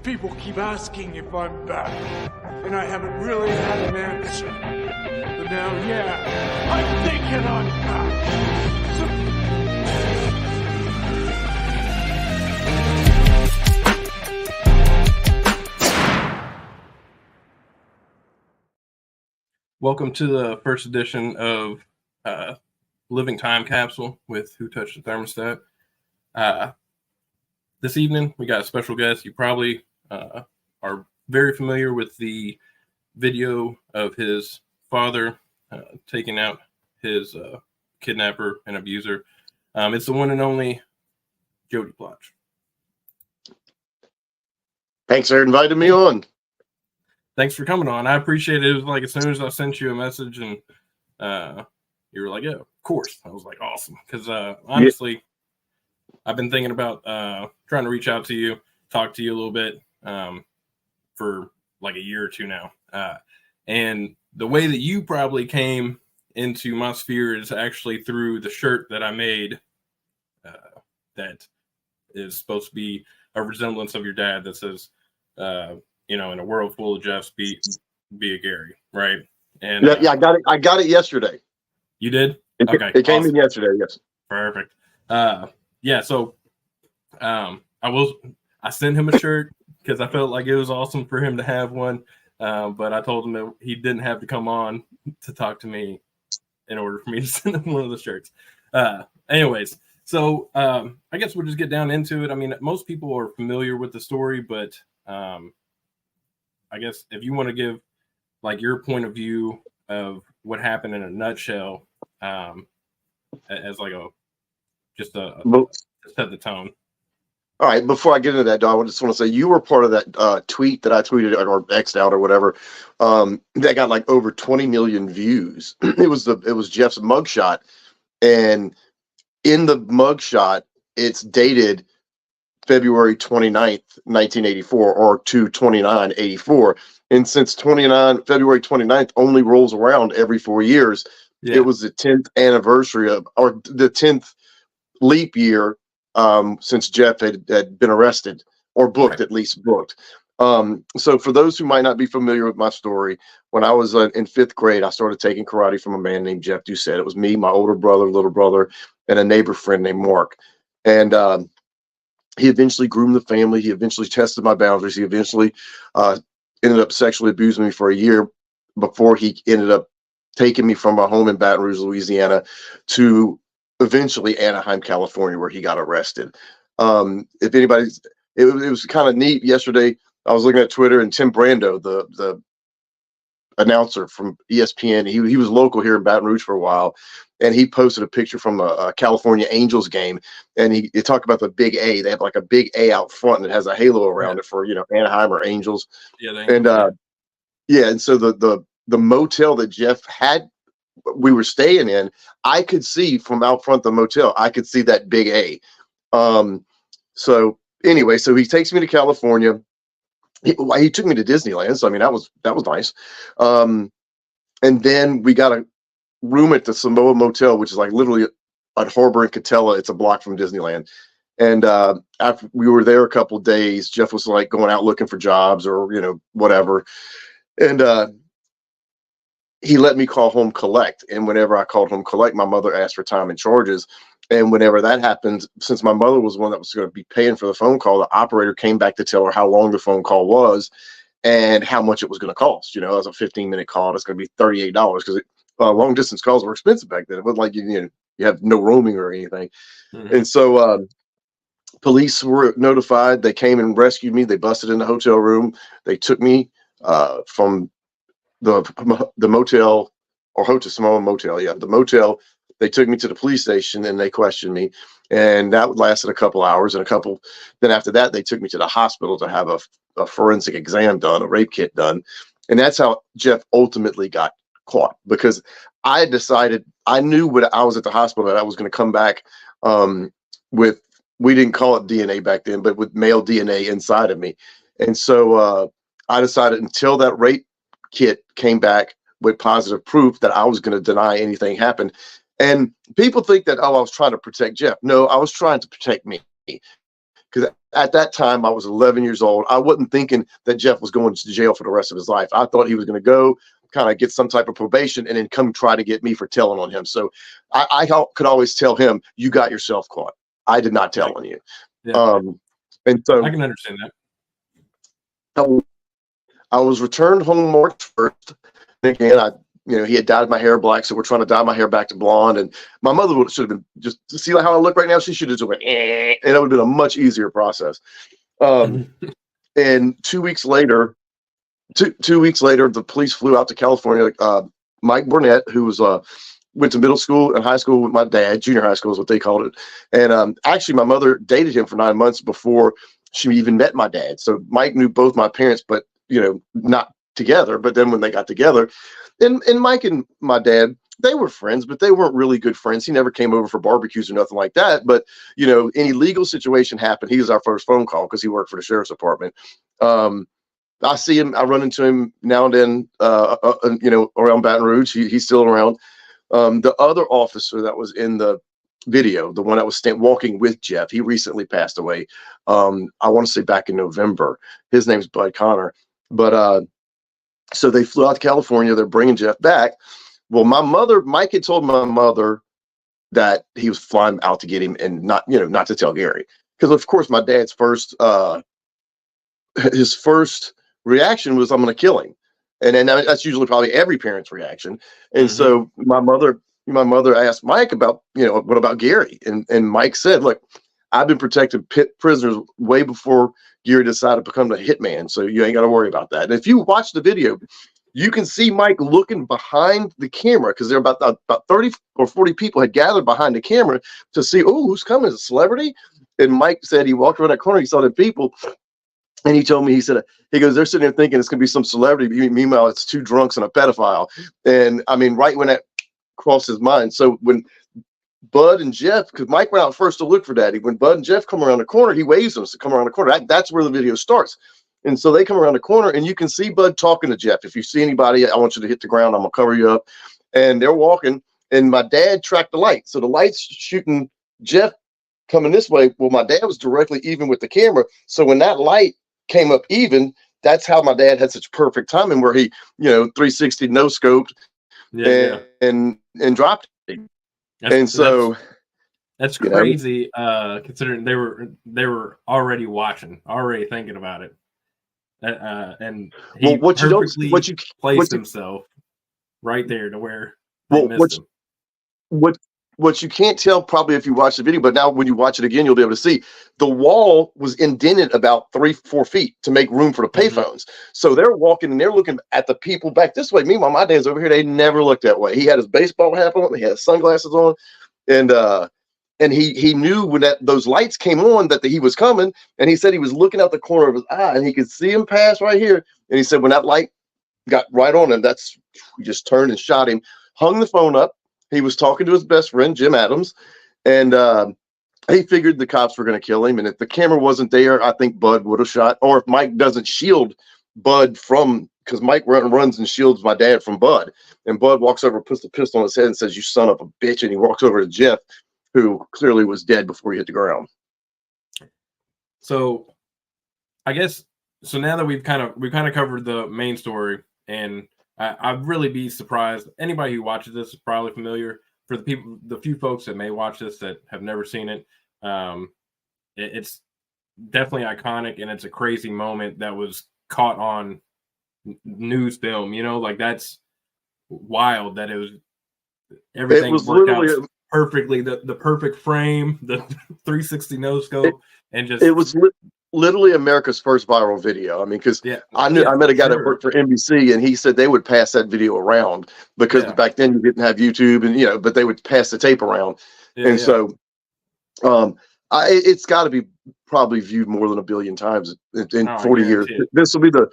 People keep asking if I'm back, and I haven't really had an answer. But now, yeah, I'm thinking I'm back. Welcome to the first edition of Living Time Capsule with Who Touched the Thermostat. This evening, we got a special guest. You probably are very familiar with the video of his father taking out his kidnapper and abuser. It's the one and only Jody Plauche. Thanks for inviting me on. Thanks for coming on. I appreciate it. It was like as soon as I sent you a message and you were like, yeah, of course. I was like, awesome. Because honestly, I've been thinking about trying to reach out to you, talk to you a little bit for like a year or two now. And the way that you probably came into my sphere is actually through the shirt that I made that is supposed to be a resemblance of your dad that says, in a world full of Jeffs, be a Gary, right? And yeah, I got it yesterday. You did? Okay, it came in yesterday. Yes, perfect. So I sent him a shirt because I felt like it was awesome for him to have one. But I told him that he didn't have to come on to talk to me in order for me to send him one of the shirts. Anyways, so I guess we'll just get down into it. I mean, most people are familiar with the story, but I guess if you want to give like your point of view of what happened in a nutshell, as like to set the tone. All right. Before I get into that, Don, I just want to say you were part of that tweet that I tweeted or X'd out or whatever. That got like over 20 million views. It was Jeff's mugshot, and in the mugshot, it's dated February 29th, 1984, or 2/29/84. And since February 29th only rolls around every 4 years, it was the 10th anniversary or the 10th leap year since Jeff had been arrested or booked, right. At least booked. So for those who might not be familiar with my story, when I was in 5th grade, I started taking karate from a man named Jeff Doucette. It was me, my older brother, little brother, and a neighbor friend named Mark. And he eventually groomed the family. He eventually tested my boundaries. He eventually ended up sexually abusing me for a year before he ended up taking me from my home in Baton Rouge, Louisiana, to eventually Anaheim, California, where he got arrested. If anybody's, it was kind of neat. Yesterday, I was looking at Twitter, and Tim Brando, the announcer from ESPN, he was local here in Baton Rouge for a while, and he posted a picture from a California Angels game, and he talked about the big A. They have like a big A out front that has a halo around it for Anaheim or Angels. And so the motel that Jeff had, we were staying in, I could see from out front the motel, I could see that big A. So anyway, so he takes me to California. He took me to Disneyland, so I mean that was nice. And then we got a room at the Samoa Motel, which is like literally at Harbor and Catella. It's a block from Disneyland. And after we were there a couple of days, Jeff was like going out looking for jobs or whatever. And he let me call home collect. And whenever I called home collect, my mother asked for time and charges. And whenever that happened, since my mother was the one that was going to be paying for the phone call, the operator came back to tell her how long the phone call was and how much it was going to cost. It was a 15-minute call. It's going to be $38 because long distance calls were expensive back then. It wasn't like you have no roaming or anything. Mm-hmm. And so police were notified. They came and rescued me. They busted in the hotel room. They took me from the motel or Hotel Samoa Motel. Yeah, the motel. They took me to the police station and they questioned me, and that lasted a couple hours. Then after that, they took me to the hospital to have a forensic exam done, a rape kit done, and that's how Jeff ultimately got caught. Because I decided, I knew when I was at the hospital that I was going to come back with, we didn't call it DNA back then, but with male DNA inside of me, and so I decided until that rape kit came back with positive proof that I was going to deny anything happened. And people think that, I was trying to protect Jeff. No, I was trying to protect me. because at that time I was 11 years old. I wasn't thinking that Jeff was going to jail for the rest of his life. I thought he was going to go kind of get some type of probation and then come try to get me for telling on him. So I could always tell him, you got yourself caught. I did not tell on you. Yeah. And so I can understand that. I was returned home March 1st. And again, he had dyed my hair black, so we're trying to dye my hair back to blonde. And my mother should have been, just to see how I look right now, she should have just went, and it would have been a much easier process. And 2 weeks later, 2 weeks later, the police flew out to California. Mike Burnett, who was went to middle school and high school with my dad, junior high school is what they called it. And actually, my mother dated him for 9 months before she even met my dad. So Mike knew both my parents, but not together. But then when they got together, and Mike and my dad, they were friends, but they weren't really good friends. He never came over for barbecues or nothing like that. But any legal situation happened, he was our first phone call because he worked for the sheriff's department. I see him. I run into him now and then, around Baton Rouge. He's still around. The other officer that was in the video, the one that was walking with Jeff, he recently passed away. I want to say back in November. His name's Bud Connor. But so they flew out to California. They're bringing Jeff back. Well, Mike had told my mother that he was flying out to get him and not to tell Gary. Because, of course, my dad's his first reaction was, I'm going to kill him. And then that's usually probably every parent's reaction. And so my mother asked Mike about, what about Gary? And Mike said, look, I've been protecting prisoners way before Gary decided to become the hitman. So you ain't got to worry about that. And if you watch the video, you can see Mike looking behind the camera because there are about 30 or 40 people had gathered behind the camera to see, oh, who's coming? Is a celebrity? And Mike said he walked around that corner, he saw the people. And he told me, he goes, they're sitting there thinking it's going to be some celebrity. Meanwhile, it's two drunks and a pedophile. And I mean, right when that crossed his mind. So when Bud and Jeff, because Mike went out first to look for Daddy, when Bud and Jeff come around the corner, he waves them to come around the corner. That's where the video starts. And so they come around the corner and you can see Bud talking to Jeff. If you see anybody, I want you to hit the ground. I'm going to cover you up. And they're walking. And my dad tracked the light. So the light's shooting Jeff coming this way. Well, my dad was directly even with the camera. So when that light came up even, that's how my dad had such perfect timing where he 360 no scoped and dropped it. That's crazy considering they were already watching, already thinking about it. And he placed himself right there to where they missed him. What you can't tell probably if you watch the video, but now when you watch it again, you'll be able to see the wall was indented about 3-4 feet to make room for the payphones. So they're walking and they're looking at the people back this way. Meanwhile, my dad's over here. They never looked that way. He had his baseball hat on. He had his sunglasses on. And he knew when those lights came on that he was coming. And he said he was looking out the corner of his eye and he could see him pass right here. And he said when that light got right on him, he just turned and shot him, hung the phone up. He was talking to his best friend, Jim Adams, and he figured the cops were going to kill him. And if the camera wasn't there, I think Bud would have shot. Or if Mike doesn't shield Bud because Mike runs and shields my dad from Bud. And Bud walks over, puts the pistol on his head and says, you son of a bitch. And he walks over to Jeff, who clearly was dead before he hit the ground. So I guess, now that we've kind of covered the main story, and I'd really be surprised. Anybody who watches this is probably familiar. For the few folks that may watch this that have never seen it, it's definitely iconic, and it's a crazy moment that was caught on news film. That's wild that everything was worked out perfectly. The perfect frame, the 360 no scope, and just it was literally America's first viral video. I mean, because I met a guy that worked for NBC, and he said they would pass that video around because back then you didn't have YouTube, and but they would pass the tape around, so it's got to be probably viewed more than 1 billion times in 40 years. This will be the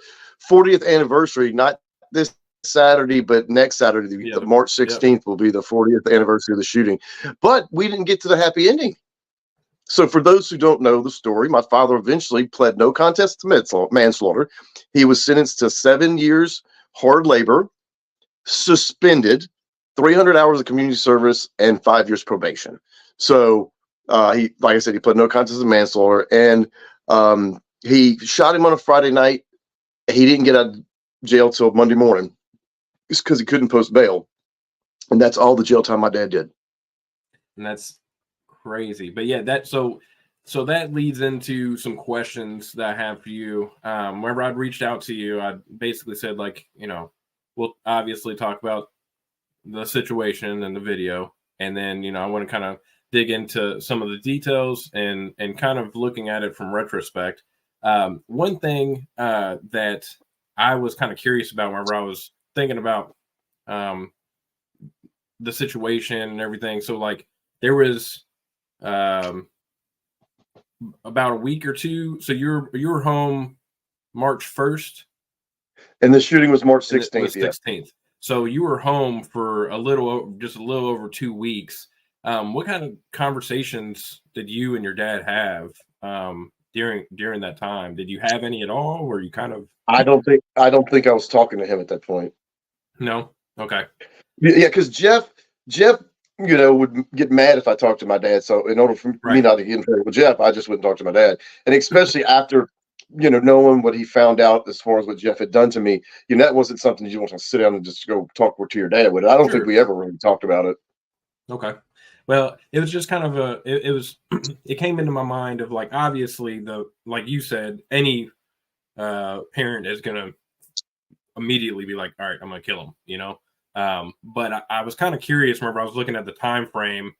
40th anniversary, not this Saturday, but next Saturday, the March 16th will be the 40th anniversary of the shooting. But we didn't get to the happy ending. So for those who don't know the story, my father eventually pled no contest to manslaughter. He was sentenced to 7 years hard labor, suspended, 300 hours of community service, and 5 years probation. So He, like I said, he pled no contest of manslaughter, and he shot him on a Friday night. He didn't get out of jail till Monday morning, just because he couldn't post bail, and that's all the jail time my dad did. And that's crazy. But yeah, so that leads into some questions that I have for you. Whenever I'd reached out to you, I basically said, like, we'll obviously talk about the situation and the video, and then I want to kind of dig into some of the details and kind of looking at it from retrospect. One thing that I was kind of curious about whenever I was thinking about the situation and everything. So like there was about a week or two. So you were home March 1st. And the shooting was March 16th. 16th. Yeah. So you were home for just a little over 2 weeks. What kind of conversations did you and your dad have during that time? Did you have any at all? Were you kind of? I don't think I was talking to him at that point. No. Okay. Yeah, because Jeff, would get mad if I talked to my dad. So in order for me not to get in trouble with Jeff, I just wouldn't talk to my dad. And especially after, knowing what he found out as far as what Jeff had done to me, that wasn't something you want to sit down and just go talk to your dad with. I don't think we ever really talked about it. Okay. Well, it was just kind of it came into my mind of like, obviously like you said, any parent is going to immediately be like, all right, I'm going to kill him, but I was kind of curious whenever I was looking at the time frame,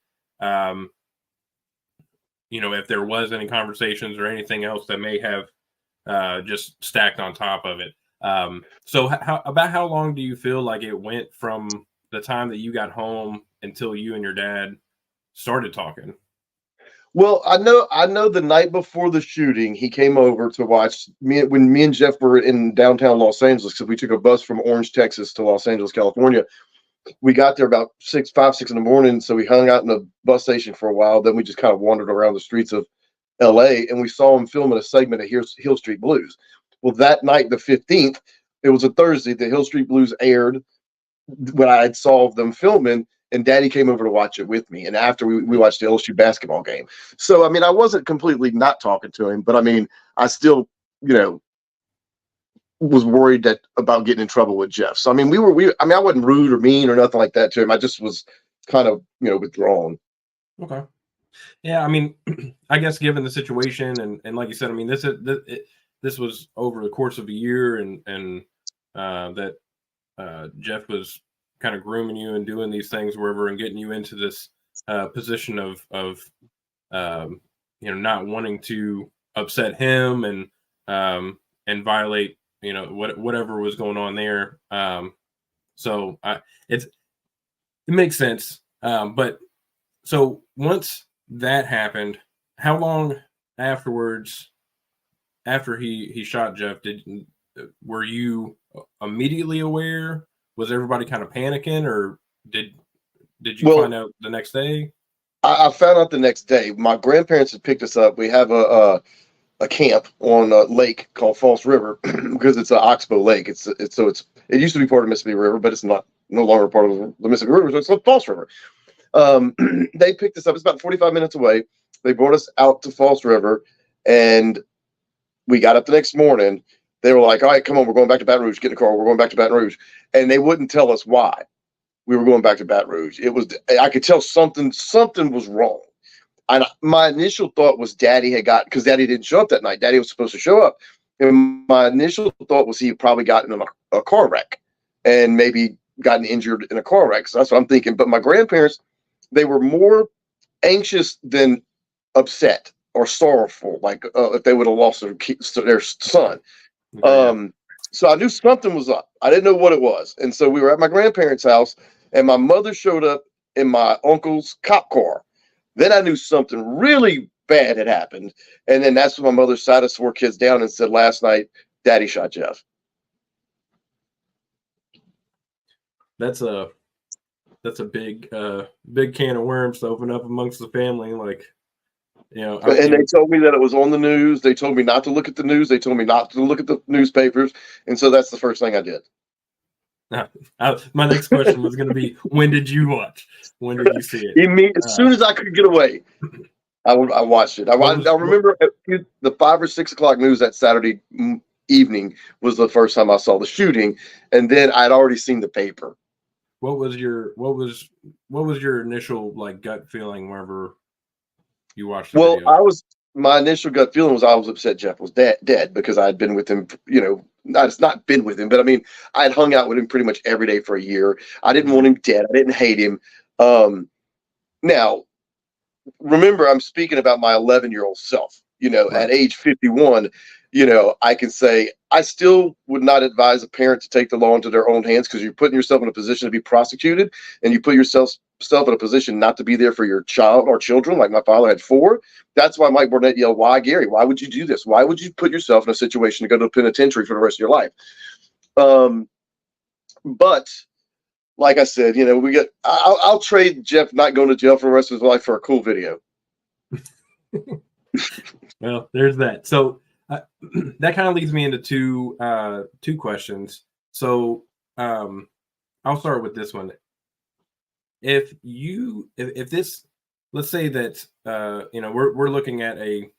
if there was any conversations or anything else that may have just stacked on top of it. So how long do you feel like it went from the time that you got home until you and your dad started talking? Well, I know the night before the shooting, he came over to watch when me and Jeff were in downtown Los Angeles, because we took a bus from Orange, Texas to Los Angeles, California. We got there about 6 in the morning. So we hung out in the bus station for a while. Then we just kind of wandered around the streets of LA, and we saw him filming a segment of Hill Street Blues. Well, that night, the 15th, it was a Thursday, the Hill Street Blues aired when I had saw them filming, and Daddy came over to watch it with me. And after we watched the LSU basketball game. So, I mean, I wasn't completely not talking to him, but I mean, I still, was worried about getting in trouble with Jeff. So, I mean, I wasn't rude or mean or nothing like that to him. I just was kind of, withdrawn. Okay. Yeah. I mean, I guess given the situation and like you said, I mean, this was over the course of a year and that Jeff was kind of grooming you and doing these things wherever and getting you into this position of not wanting to upset him and violate whatever was going on there. So it makes sense. But so once that happened, how long afterwards, after he shot Jeff, were you immediately aware? Was everybody kind of panicking, or did you find out the next day? I found out the next day. My grandparents had picked us up. We have a camp on a lake called False River because it's an oxbow lake. It used to be part of Mississippi River, but it's no longer part of the Mississippi River. So it's called False River. They picked us up. It's about 45 minutes away. They brought us out to False River, and we got up the next morning. They were like, all right, come on, we're going back to Baton Rouge. Get in the car. We're going back to Baton Rouge. And they wouldn't tell us why we were going back to Baton Rouge. I could tell something was wrong. And my initial thought was Daddy because Daddy didn't show up that night. Daddy was supposed to show up. And my initial thought was he had probably gotten in a car wreck and maybe gotten injured in a car wreck. So that's what I'm thinking. But my grandparents, they were more anxious than upset or sorrowful, like if they would have lost their son. So I knew something was up. I didn't know what it was. And so we were at my grandparents' house, and my mother showed up in my uncle's cop car. Then I knew something really bad had happened. And then that's when my mother sat us 4 kids down and said, last night, Daddy shot Jeff. That's a big can of worms to open up amongst the family. Like, and they told me that it was on the news. They told me not to look at the news. They told me not to look at the newspapers. And so that's the first thing I did. My next question was going to be, when did you watch? When did you see it? As soon as I could get away. I watched it. I remember the 5 or 6 o'clock news that Saturday evening was the first time I saw the shooting, and then I'd already seen the paper. What was your initial like gut feeling whenever you watched the video? My initial gut feeling was I was upset Jeff was dead because I had been with him, not been with him, but I mean, I had hung out with him pretty much every day for a year. I didn't want him dead. I didn't hate him. Now, remember, I'm speaking about my 11-year-old self. Right. At age 51, I can say I still would not advise a parent to take the law into their own hands, because you're putting yourself in a position to be prosecuted, and you put yourself in a position not to be there for your child or children, like my father had 4. That's why Mike Burnett yelled, "Why, Gary? Why would you do this? Why would you put yourself in a situation to go to the penitentiary for the rest of your life?" But like I said, I'll trade Jeff not going to jail for the rest of his life for a cool video. Well, there's that. So that kind of leads me into two questions. So I'll start with this one. If this, let's say that we're looking at a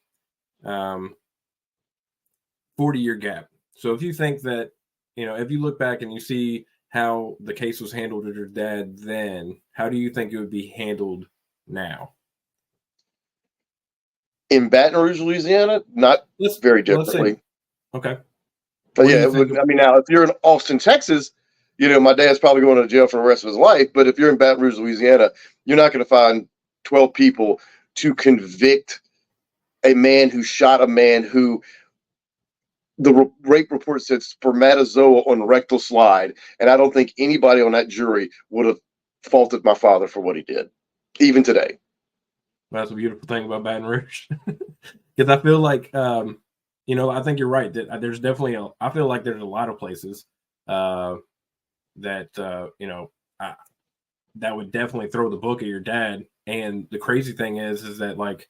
40-year gap. So if you think that, if you look back and you see how the case was handled with your dad then, how do you think it would be handled now? In Baton Rouge, Louisiana, not very differently. Okay. But yeah, now if you're in Austin, Texas, my dad's probably going to jail for the rest of his life. But if you're in Baton Rouge, Louisiana, you're not going to find 12 people to convict a man who shot a man who the rape report said spermatozoa on rectal slide. And I don't think anybody on that jury would have faulted my father for what he did, even today. That's a beautiful thing about Baton Rouge, because I feel like, I think you're right that there's definitely I feel like there's a lot of places that that would definitely throw the book at your dad. And the crazy thing is that, like,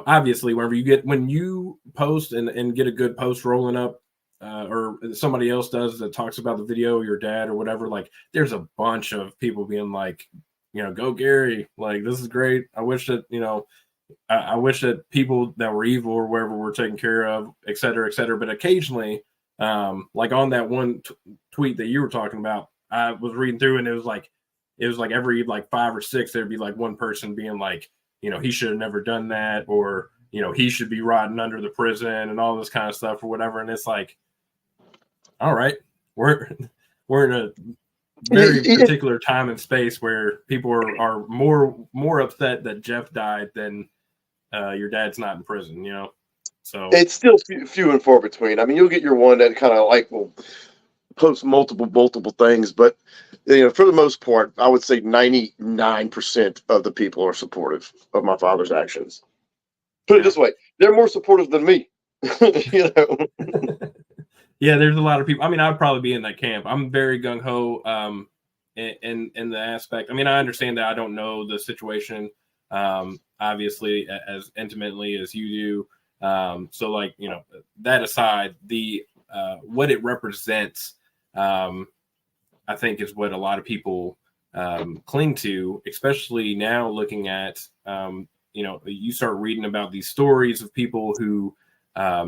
obviously when you post and get a good post rolling up, or somebody else does that talks about the video, your dad or whatever, like there's a bunch of people being like, go Gary, like this is great. I wish that, I wish that people that were evil or wherever were taken care of, et cetera, et cetera. But occasionally, like on that one tweet that you were talking about, I was reading through and it was like every like 5 or 6, there'd be like one person being like, he should have never done that, or, he should be rotting under the prison and all this kind of stuff or whatever. And it's like, all right, we're in a very particular time and space where people are more upset that Jeff died than your dad's not in prison, So it's still few and far between. I mean, you'll get your one that kind of like will post multiple things, but for the most part, I would say 99% of the people are supportive of my father's actions. Put it this way, they're more supportive than me. Yeah, there's a lot of people. I mean, I'd probably be in that camp. I'm very gung-ho in the aspect. I mean, I understand that I don't know the situation, obviously, as intimately as you do. So, like, that aside, the what it represents, I think, is what a lot of people cling to, especially now looking at, you start reading about these stories of people who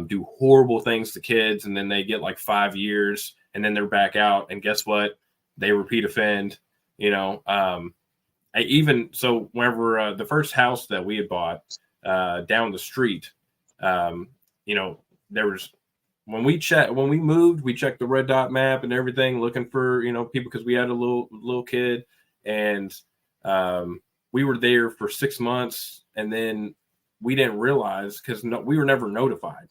do horrible things to kids, and then they get like 5 years, and then they're back out, and guess what? They repeat offend. Whenever the first house that we had bought down the street, there was when we moved, we checked the red dot map and everything, looking for people, because we had a little kid, and we were there for 6 months, and then we didn't realize, because we were never notified,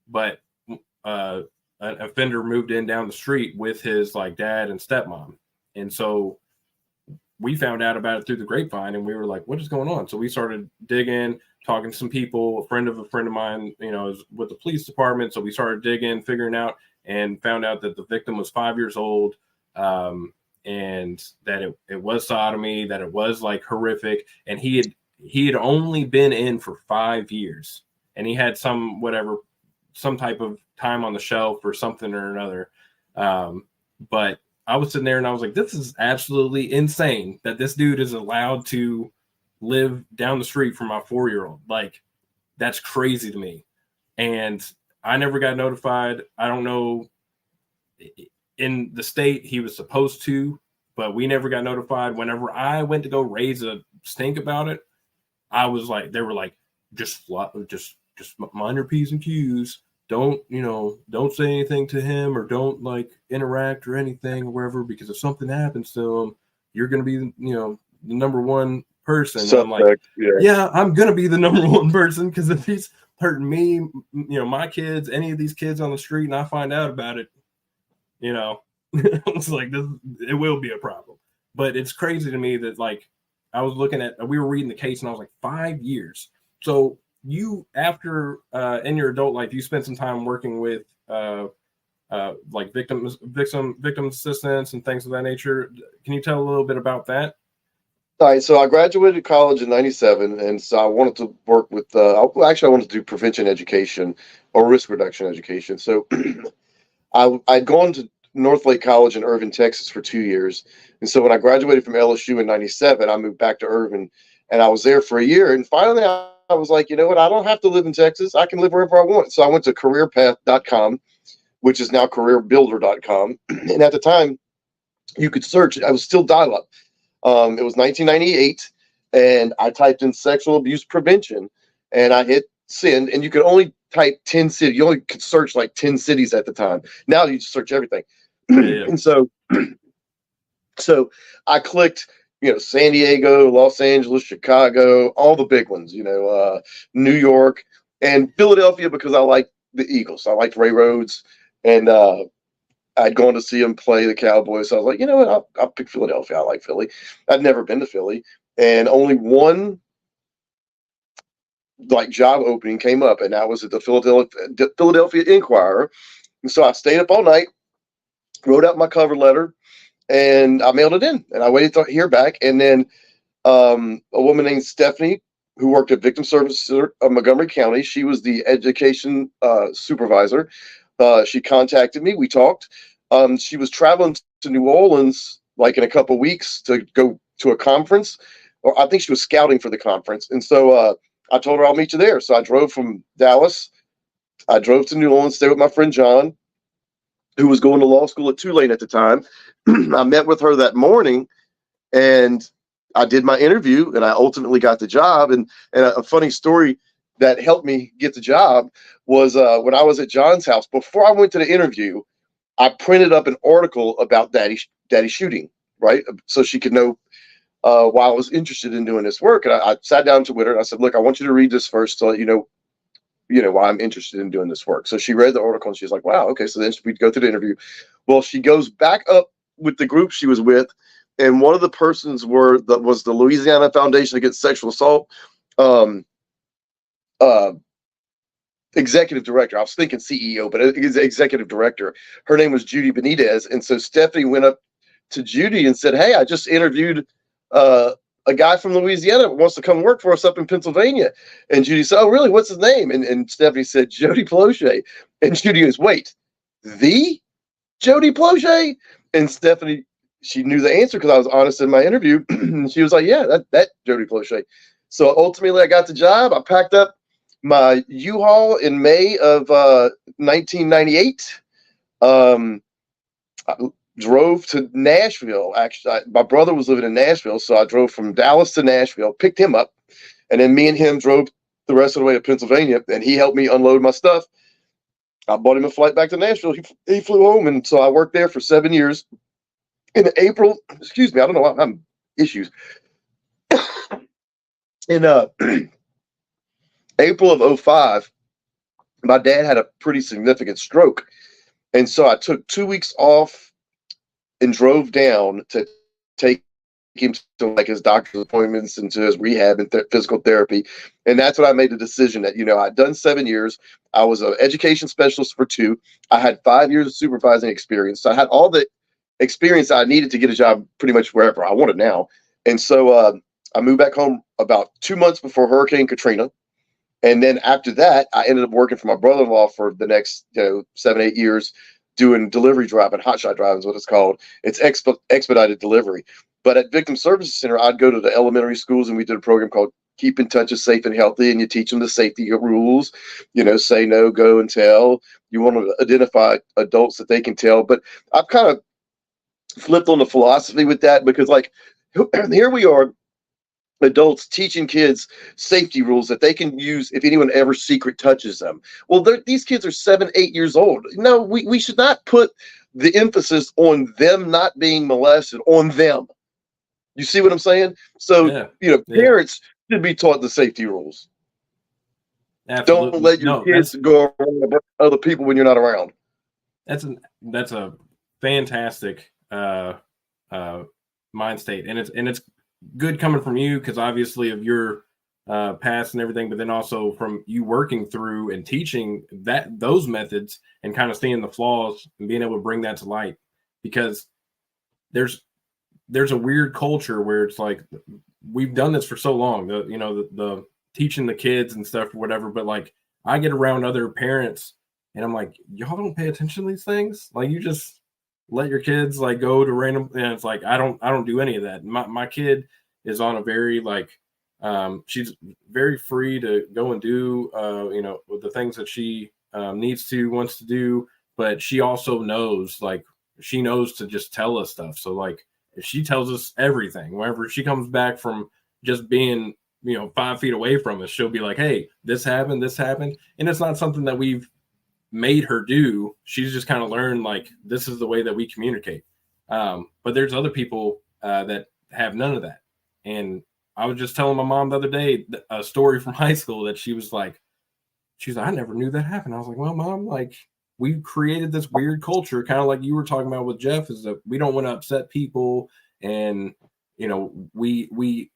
but an offender moved in down the street with his like dad and stepmom, and so we found out about it through the grapevine, and we were like, what is going on? So we started digging, talking to some people. A friend of mine, is with the police department, so we started digging, figuring out, and found out that the victim was 5 years old, and that it was sodomy, that it was like horrific, and he had only been in for 5 years, and he had some type of time on the shelf or something or another. But I was sitting there and I was like, this is absolutely insane that this dude is allowed to live down the street from my 4-year-old. Like, that's crazy to me. And I never got notified. I don't know. In the state, he was supposed to, but we never got notified. Whenever I went to go raise a stink about it, I was like, they were like, just mind your P's and Q's. Don't say anything to him, or don't like interact or anything or wherever, because if something happens to him, you're going to be, the number one person. And I'm like, yeah, I'm going to be the number one person, because if he's hurting me, my kids, any of these kids on the street, and I find out about it, it's like, it will be a problem. But it's crazy to me that, like, we were reading the case, and I was like, 5 years. So you, after in your adult life, you spent some time working with like victim assistance and things of that nature. Can you tell a little bit about that? All right, so I graduated college in '97, and so I wanted to work with. I wanted to do prevention education or risk reduction education. So I'd gone to North Lake College in Irving, Texas, for 2 years, and so when I graduated from LSU in '97, I moved back to Irving, and I was there for a year. And finally, I was like, you know what? I don't have to live in Texas. I can live wherever I want. So I went to careerpath.com, which is now careerbuilder.com. And at the time, you could search. I was still dial-up. It was 1998, and I typed in sexual abuse prevention, and I hit send, and you could only type 10 cities. You only could search like 10 cities at the time. Now you just search everything. Yeah. And so I clicked, San Diego, Los Angeles, Chicago, all the big ones, New York and Philadelphia, because I like the Eagles. I liked Ray Rhodes, and I'd gone to see him play the Cowboys. So I was like, you know what? I'll pick Philadelphia. I like Philly. I'd never been to Philly, and only one like job opening came up, and that was at the Philadelphia Inquirer. And so I stayed up all night, wrote out my cover letter, and I mailed it in, and I waited to hear back. And then a woman named Stephanie, who worked at Victim Services of Montgomery County, she was the education supervisor. She contacted me. We talked. She was traveling to New Orleans like in a couple of weeks to go to a conference, or I think she was scouting for the conference. And so I told her I'll meet you there. So I drove from Dallas. I drove to New Orleans, stayed with my friend John, who was going to law school at Tulane at the time. I met with her that morning, and I did my interview, and I ultimately got the job. And a funny story that helped me get the job was when I was at John's house, before I went to the interview, I printed up an article about Daddy shooting, right? So she could know why I was interested in doing this work. And I sat down with her, and I said, look, I want you to read this first to let you know why I'm interested in doing this work. So she read the article, and she's like, wow, okay. So then we'd go through the interview. Well, she goes back up with the group she was with, and one of the persons was the Louisiana Foundation Against Sexual Assault executive director. I was thinking CEO, but it's executive director. Her name was Jody Benitez. And so Stephanie went up to Judy and said, hey, I just interviewed a guy from Louisiana who wants to come work for us up in Pennsylvania. And Judy said, oh, really? What's his name? And Stephanie said, Jody Plauche. And Judy goes, wait, the Jody Plauche? And Stephanie, she knew the answer because I was honest in my interview. She was like, yeah, that Jody Plauche. So ultimately I got the job. I packed up my U-Haul in May of 1998. I drove to Nashville. Actually, my brother was living in Nashville, so I drove from Dallas to Nashville, picked him up, and then me and him drove the rest of the way to Pennsylvania, and he helped me unload my stuff. I bought him a flight back to Nashville. He flew home, and so I worked there for 7 years. In April, excuse me, I don't know, I'm having issues. In April of 2005, my dad had a pretty significant stroke. And so I took 2 weeks off and drove down to take him to like his doctor's appointments and to his rehab and physical therapy. And that's when I made the decision that, I'd done 7 years. I was an education specialist for 2. I had 5 years of supervising experience. So I had all the experience I needed to get a job pretty much wherever I wanted now. And so I moved back home about 2 months before Hurricane Katrina. And then after that, I ended up working for my brother-in-law for the next 7, 8 years, doing delivery driving, hotshot driving is what it's called. It's expedited delivery. But at Victim Services Center, I'd go to the elementary schools, and we did a program called Keep in Touch is Safe and Healthy, and you teach them the safety rules, say no, go, and tell. You want to identify adults that they can tell. But I've kind of flipped on the philosophy with that, because like here we are, adults teaching kids safety rules that they can use if anyone ever secret touches them. Well, these kids are 7, 8 years old. No, we should not put the emphasis on them not being molested on them. You see what I'm saying? So, parents should be taught the safety rules. Absolutely. Don't let your kids go around other people when you're not around. That's a fantastic mind state, and it's good coming from you, because obviously of your past and everything, but then also from you working through and teaching those methods and kind of seeing the flaws and being able to bring that to light, because there's a weird culture where it's like, we've done this for so long, the teaching the kids and stuff or whatever, but like I get around other parents and I'm like, y'all don't pay attention to these things. Like, you just let your kids like go to random, and it's like, I don't do any of that. My kid is on a very she's very free to go and do the things that she wants to do, but she also knows, like, she knows to just tell us stuff. So like, if she tells us everything, whenever she comes back from just being 5 feet away from us, she'll be like, hey, this happened, and it's not something that we've made her do. She's just kind of learned, like, this is the way that we communicate. But there's other people that have none of that. And I was just telling my mom the other day a story from high school that she's like, I never knew that happened. I was like, well, Mom, like, we created this weird culture, kind of like you were talking about with Jeff, is that we don't want to upset people. And, we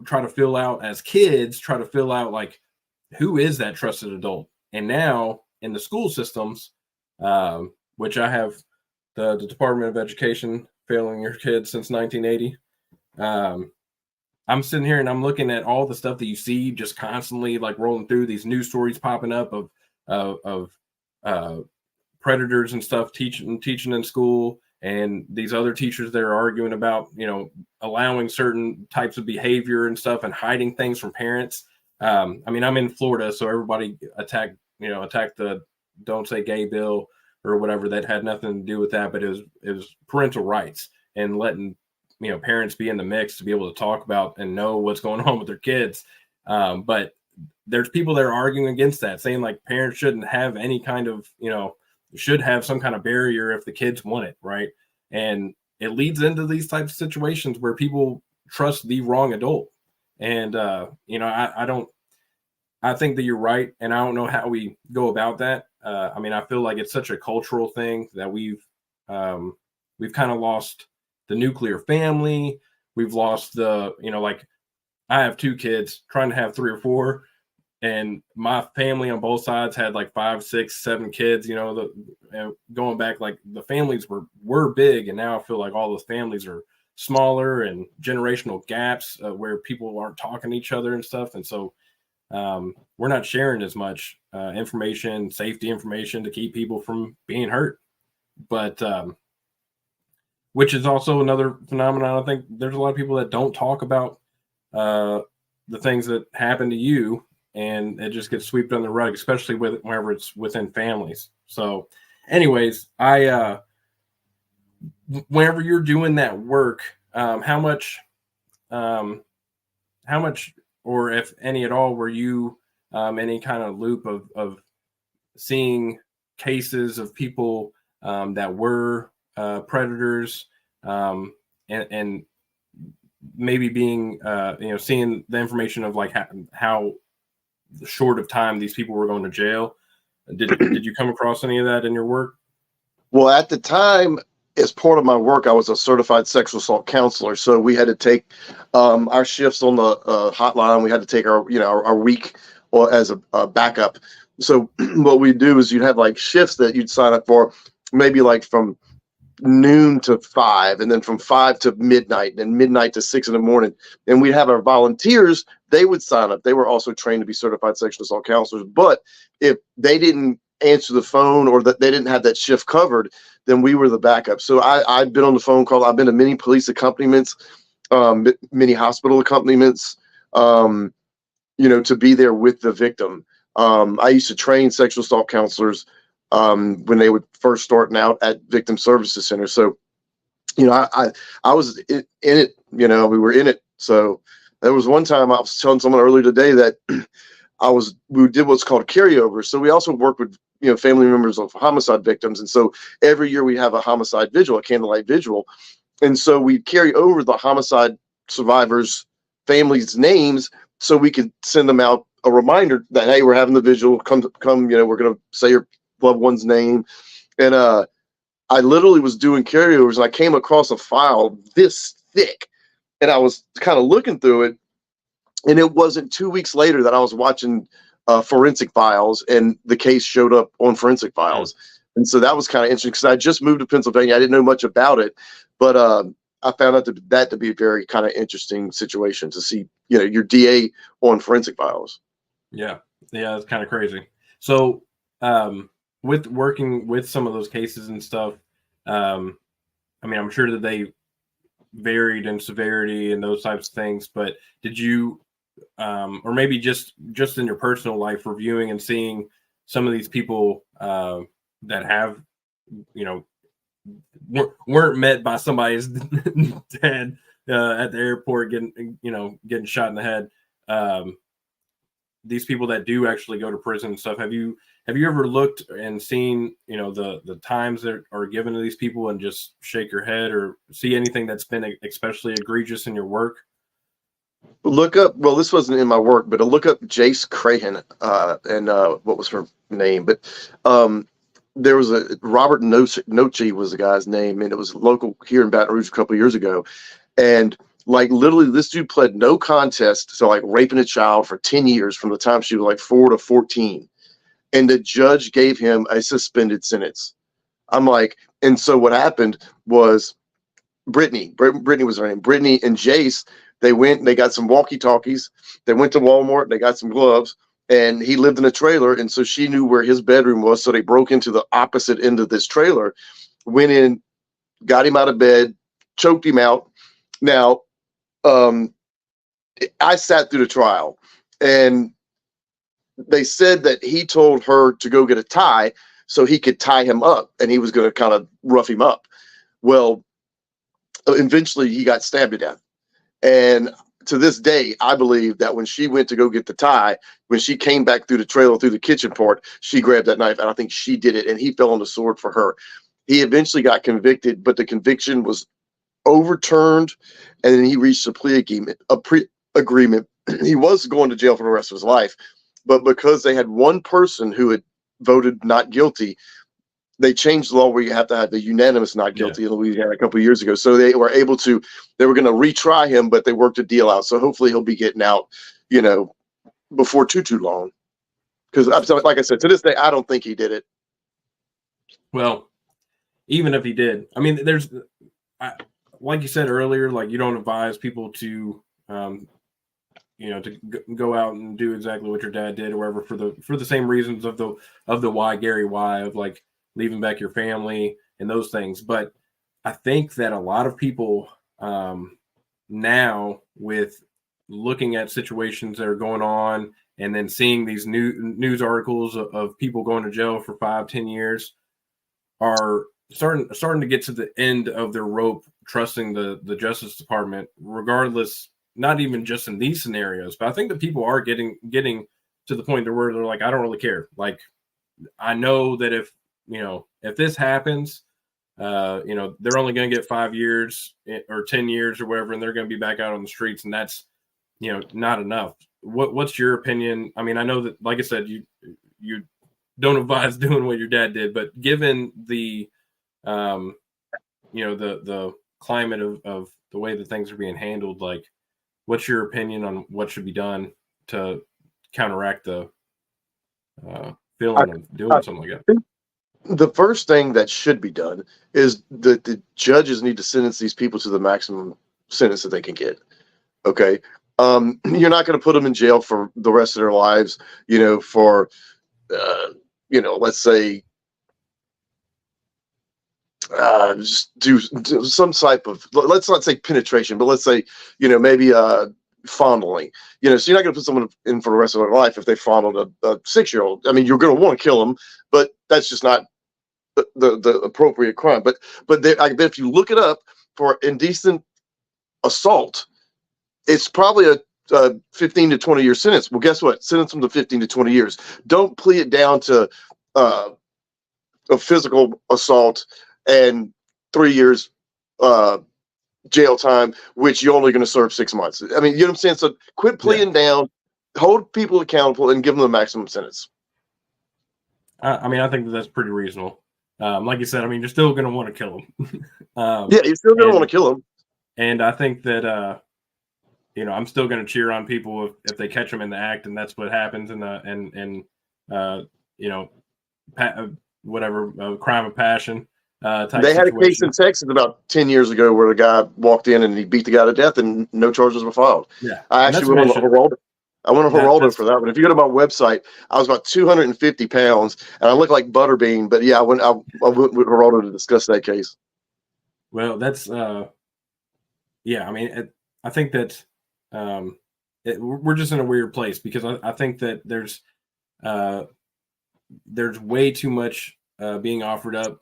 try to fill out, as kids, like, who is that trusted adult? And now in the school systems, which I have the Department of Education failing your kids since 1980. I'm sitting here and I'm looking at all the stuff that you see just constantly, like, rolling through, these news stories popping up of predators and stuff teaching in school, and these other teachers that are arguing about, allowing certain types of behavior and stuff and hiding things from parents. I mean, I'm in Florida, so everybody attacked the Don't Say Gay bill or whatever. That had nothing to do with that, but it was parental rights and letting parents be in the mix to be able to talk about and know what's going on with their kids. But there's people that are arguing against that, saying like parents shouldn't have any kind of, should have some kind of barrier if the kids want it, right? And it leads into these types of situations where people trust the wrong adult. And I think that you're right, and I don't know how we go about that. I mean, I feel like it's such a cultural thing that we've kind of lost the nuclear family. We've lost the, like, I have 2 kids, trying to have 3 or 4, and my family on both sides had like 5, 6, 7 kids. Going back, like, the families were big, and now I feel like all those families are smaller, and generational gaps where people aren't talking to each other and stuff, and so we're not sharing as much information, safety information, to keep people from being hurt. But which is also another phenomenon. I think there's a lot of people that don't talk about the things that happen to you, and it just gets swept under the rug, especially whenever it's within families. So anyways, whenever you're doing that work, how much, or if any at all, were you any kind of loop of seeing cases of people that were predators, and maybe being, seeing the information of like how short of time these people were going to jail? Did you come across any of that in your work? Well, at the time, as part of my work, I was a certified sexual assault counselor. So we had to take our shifts on the hotline. We had to take our week or as a backup. So what we do is you'd have like shifts that you'd sign up for, maybe like from noon to 5, and then from 5 to midnight, and midnight to 6 in the morning. And we'd have our volunteers, they would sign up. They were also trained to be certified sexual assault counselors. But if they didn't answer the phone, or that they didn't have that shift covered, then we were the backup. So I've been on the phone call. I've been to many police accompaniments. many hospital accompaniments, to be there with the victim. I used to train sexual assault counselors when they would first starting out at victim services centers. So, I was in it, we were in it. So there was one time I was telling someone earlier today that we did what's called carryover. So we also work with, family members of homicide victims. And so every year we have a homicide vigil, a candlelight vigil. And so we carry over the homicide survivors' families' names so we could send them out a reminder that, hey, we're having the vigil, come, we're going to say your loved one's name. And I literally was doing carryovers and I came across a file this thick and I was kind of looking through it. And it wasn't 2 weeks later that I was watching Forensic Files and the case showed up on Forensic Files. And so that was kind of interesting because I just moved to Pennsylvania. I didn't know much about it, but I found out that to be a very kind of interesting situation to see, your DA on Forensic Files. Yeah. Yeah. It's kind of crazy. So, with working with some of those cases and stuff, I'm sure that they varied in severity and those types of things, but did you, or maybe just in your personal life, reviewing and seeing some of these people that have, weren't met by somebody's dad at the airport getting shot in the head. These people that do actually go to prison and stuff, have you ever looked and seen, the times that are given to these people and just shake your head or see anything that's been especially egregious in your work? Look up, well, this wasn't in my work, but look up Jace Crahan and what was her name? But there was a Robert Noche was the guy's name, and it was local here in Baton Rouge a couple of years ago. And like literally this dude pled no contest to like raping a child for 10 years from the time she was like 4 to 14. And the judge gave him a suspended sentence. I'm like, and so what happened was Brittany was her name. Brittany and Jace, they went and they got some walkie-talkies. They went to Walmart, they got some gloves, and he lived in a trailer. And so she knew where his bedroom was. So they broke into the opposite end of this trailer, went in, got him out of bed, choked him out. Now, I sat through the trial and they said that he told her to go get a tie so he could tie him up and he was going to kind of rough him up. Well, eventually he got stabbed to death. And to this day, I believe that when she went to go get the tie, when she came back through the trailer, through the kitchen part, she grabbed that knife and I think she did it and he fell on the sword for her. He eventually got convicted, but the conviction was overturned and then he reached a plea agreement. He was going to jail for the rest of his life. But because they had one person who had voted not guilty, they changed the law where you have to have a unanimous not guilty in Louisiana a couple of years ago. So they were going to retry him, but they worked a deal out. So hopefully he'll be getting out, before too long. Because like I said, to this day, I don't think he did it. Well, even if he did, there's, like you said earlier, like you don't advise people to, to go out and do exactly what your dad did or whatever for the same reasons of the why Gary why of like leaving back your family and those things. But I think that a lot of people now with looking at situations that are going on and then seeing these news articles of people going to jail for 5-10 years are starting to get to the end of their rope, trusting the Justice Department, regardless. Not even just in these scenarios, but I think that people are getting to the point where they're like, I don't really care. Like, I know that if this happens, they're only going to get 5 years or 10 years or whatever, and they're going to be back out on the streets. And that's, not enough. What's your opinion? I know that, like I said, you don't advise doing what your dad did, but given the, the climate of the way that things are being handled, like, what's your opinion on what should be done to counteract the feeling of doing something like that? The first thing that should be done is that the judges need to sentence these people to the maximum sentence that they can get. Okay. You're not going to put them in jail for the rest of their lives, for, let's say, just do some type of, let's not say penetration, but let's say, maybe fondling. So you're not going to put someone in for the rest of their life if they fondled a 6-year-old. I mean, you're going to want to kill them, but that's just not the appropriate crime. But I bet if you look it up for indecent assault, it's probably a 15 to 20 year sentence. Well, guess what? Sentence them to 15 to 20 years. Don't plea it down to a physical assault and 3 years jail time, which you're only going to serve 6 months. I mean, you know what I'm saying? So quit pleading down, hold people accountable, and give them the maximum sentence. I mean, I think that's pretty reasonable. Like you said, I mean, you're still going to want to kill them. Yeah, you're still going to want to kill them. And I think that, I'm still going to cheer on people if they catch them in the act, and that's what happens in whatever crime of passion. They had a case in Texas about 10 years ago where the guy walked in and he beat the guy to death and no charges were filed. Yeah. I actually went on Geraldo. I went on Geraldo for that one. If you go to my website, I was about 250 pounds and I look like Butterbean, but yeah, I went with Geraldo to discuss that case. Well, that's, I mean, I think that we're just in a weird place because I think that there's way too much being offered up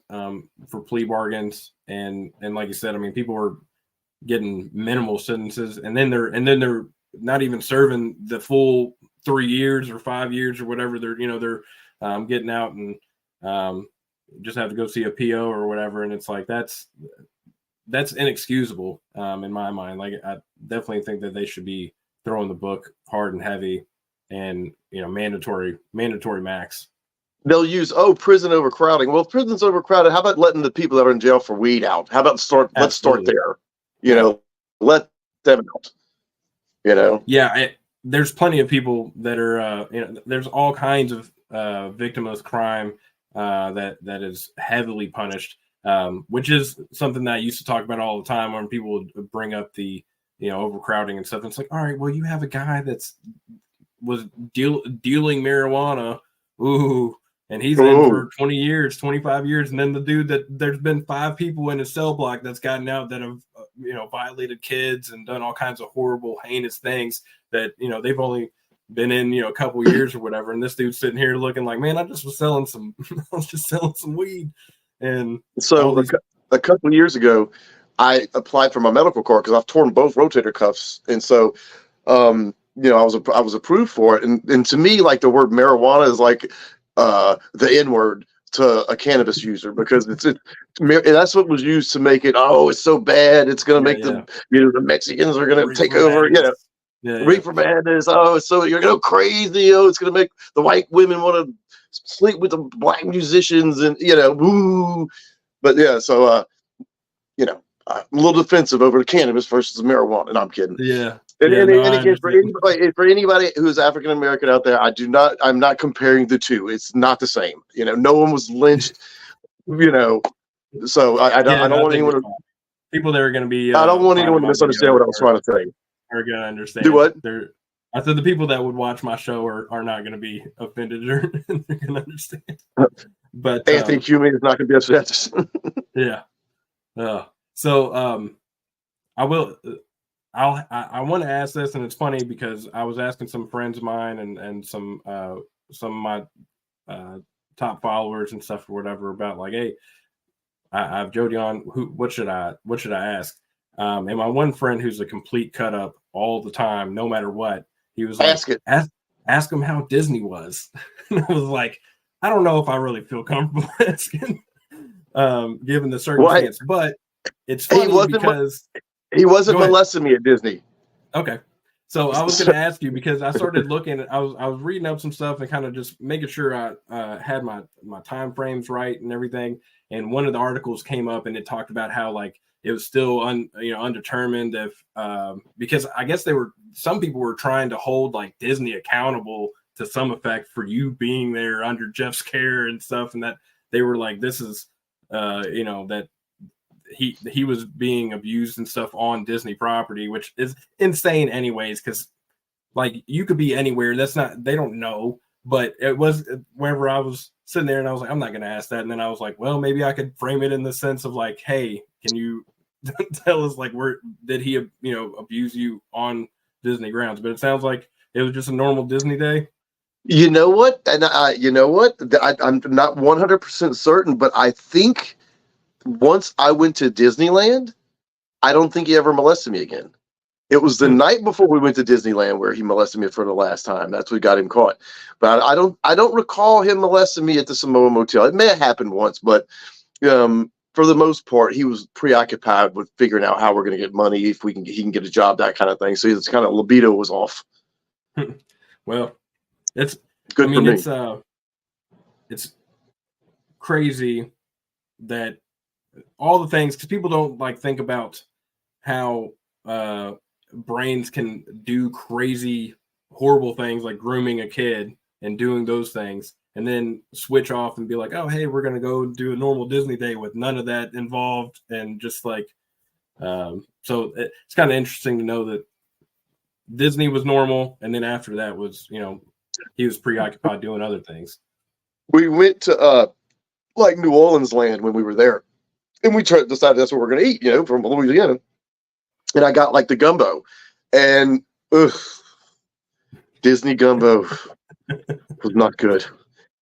for plea bargains, and like you said, I mean, people are getting minimal sentences, and then they're not even serving the full 3 years or 5 years or whatever. They're getting out and just have to go see a PO or whatever, and it's like that's inexcusable in my mind. Like, I definitely think that they should be throwing the book hard and heavy, and mandatory max. They'll use prison overcrowding. Well, if prison's overcrowded, how about letting the people that are in jail for weed out? How about let's start there. Let them out. Yeah, there's plenty of people that are there's all kinds of victimless crime that is heavily punished, which is something that I used to talk about all the time when people would bring up the overcrowding and stuff. And it's like, all right, well, you have a guy was dealing marijuana, and he's in for 20 years, 25 years, and then the dude that there's been 5 people in his cell block that's gotten out that have violated kids and done all kinds of horrible, heinous things that they've only been in a couple years or whatever, and this dude's sitting here looking like, man, I was selling some weed. And so a couple of years ago, I applied for my medical card because I've torn both rotator cuffs, and so I was approved for it, and to me, like, the word marijuana is like the N-word to a cannabis user, because that's what was used to make it. Oh, it's so bad. It's going to make the Mexicans are going to take over. Reefer madness. Oh, so you're going to go crazy. Oh, it's going to make the white women want to sleep with the black musicians, and woo. But yeah, so I'm a little defensive over the cannabis versus marijuana, and I'm kidding. Yeah. And again, for anybody who's African American out there, I'm not comparing the two. It's not the same. No one was lynched. So I don't want anyone to. People that are going to be. I don't want anyone to misunderstand what I was trying to say. Are going to understand. Do what? I said the people that would watch my show are not going to be offended, or they're going to understand. But Anthony Cuming is not going to be upset. Yeah. So I will. I want to ask this, and it's funny because I was asking some friends of mine and some of my top followers and stuff or whatever about, like, hey, I have Jody on. What should I ask? And my one friend, who's a complete cut up all the time, no matter what, he was like, ask him how Disney was. And I was like, I don't know if I really feel comfortable asking, given the circumstance, but it's funny because. He wasn't molesting me at Disney. Okay. So I was going to ask you, because I started looking at, I was reading up some stuff and kind of just making sure I had my time frames right and everything. And one of the articles came up and it talked about how, like, it was still undetermined if, because I guess some people were trying to hold, like, Disney accountable to some effect for you being there under Jeff's care and stuff. And that they were like, this is, that he was being abused and stuff on Disney property, which is insane anyways, because, like, you could be anywhere. They don't know. But it was whenever I was sitting there and I was like, I'm not going to ask that. And then I was like, well, maybe I could frame it in the sense of like, hey, can you tell us like where did he, abuse you on Disney grounds? But it sounds like it was just a normal Disney day. You know what? And you know what? I'm not 100% certain, but I think once I went to Disneyland, I don't think he ever molested me again. It was the night before we went to Disneyland where he molested me for the last time. That's what got him caught. But I don't recall him molesting me at the Samoa Motel. It may have happened once, but for the most part, he was preoccupied with figuring out how we're going to get money, if he can get a job, that kind of thing. So his kind of libido was off. Well, it's good for me. It's crazy that all the things, because people don't like think about how brains can do crazy, horrible things like grooming a kid and doing those things, and then switch off and be like, oh, hey, we're going to go do a normal Disney day with none of that involved. And just like, so it's kind of interesting to know that Disney was normal. And then after that was, he was preoccupied doing other things. We went to like New Orleans land when we were there, and we decided that's what we're going to eat, from Louisiana. And I got like the gumbo, and Disney gumbo was not good.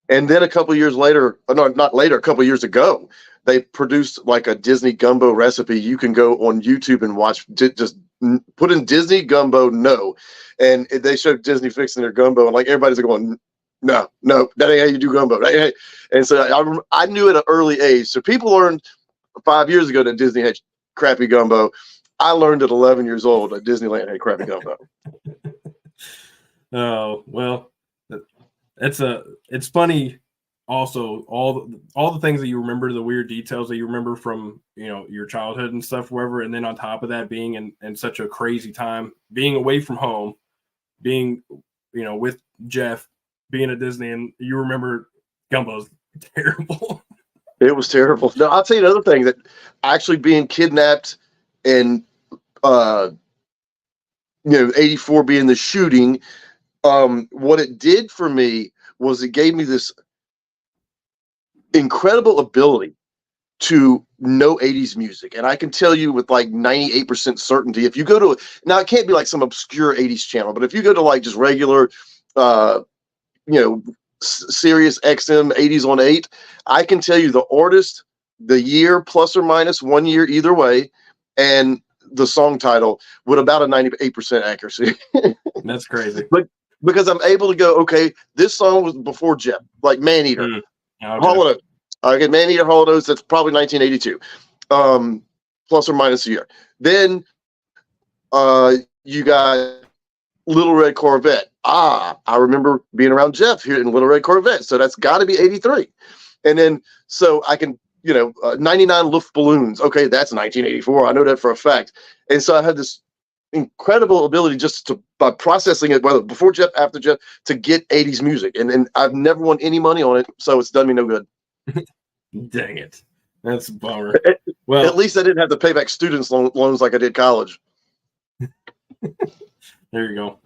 And then a couple years later, no, not later, a couple years ago, they produced like a Disney gumbo recipe. You can go on YouTube and watch. Just put in Disney gumbo, and they showed Disney fixing their gumbo, and like everybody's going, no, that ain't how you do gumbo. And so I knew at an early age. So people learned 5 years ago that Disney had crappy gumbo. I learned at 11 years old that Disneyland had crappy gumbo. Oh, well, it's funny. Also, all the things that you remember, the weird details that you remember from, your childhood and stuff, wherever. And then on top of that, being in such a crazy time, being away from home, being, with Jeff, being at Disney, and you remember gumbo's terrible. It was terrible. No, I'll tell you another thing, that actually being kidnapped and 84 being the shooting, what it did for me was it gave me this incredible ability to know 80s music. And I can tell you with like 98% certainty, if you go to, now it can't be like some obscure 80s channel, but if you go to like just regular, Sirius XM 80s on 8, I can tell you the artist, the year, plus or minus 1 year either way, and the song title with about a 98% accuracy. That's crazy. But because I'm able to go, okay, this song was before Jeff, like Maneater, Okay. Hall & Oates. Okay, Maneater, Hall & Oates, that's probably 1982, plus or minus a year. Then you got Little Red Corvette. I remember being around Jeff here in Little Red Corvette, so that's got to be 83. And then, so I can, 99 Luft Balloons. Okay, that's 1984. I know that for a fact. And so I had this incredible ability just by processing it, whether before Jeff, after Jeff, to get 80s music. And I've never won any money on it, so it's done me no good. Dang it. That's a bummer. Well, at least I didn't have to pay back students loans like I did college. There you go.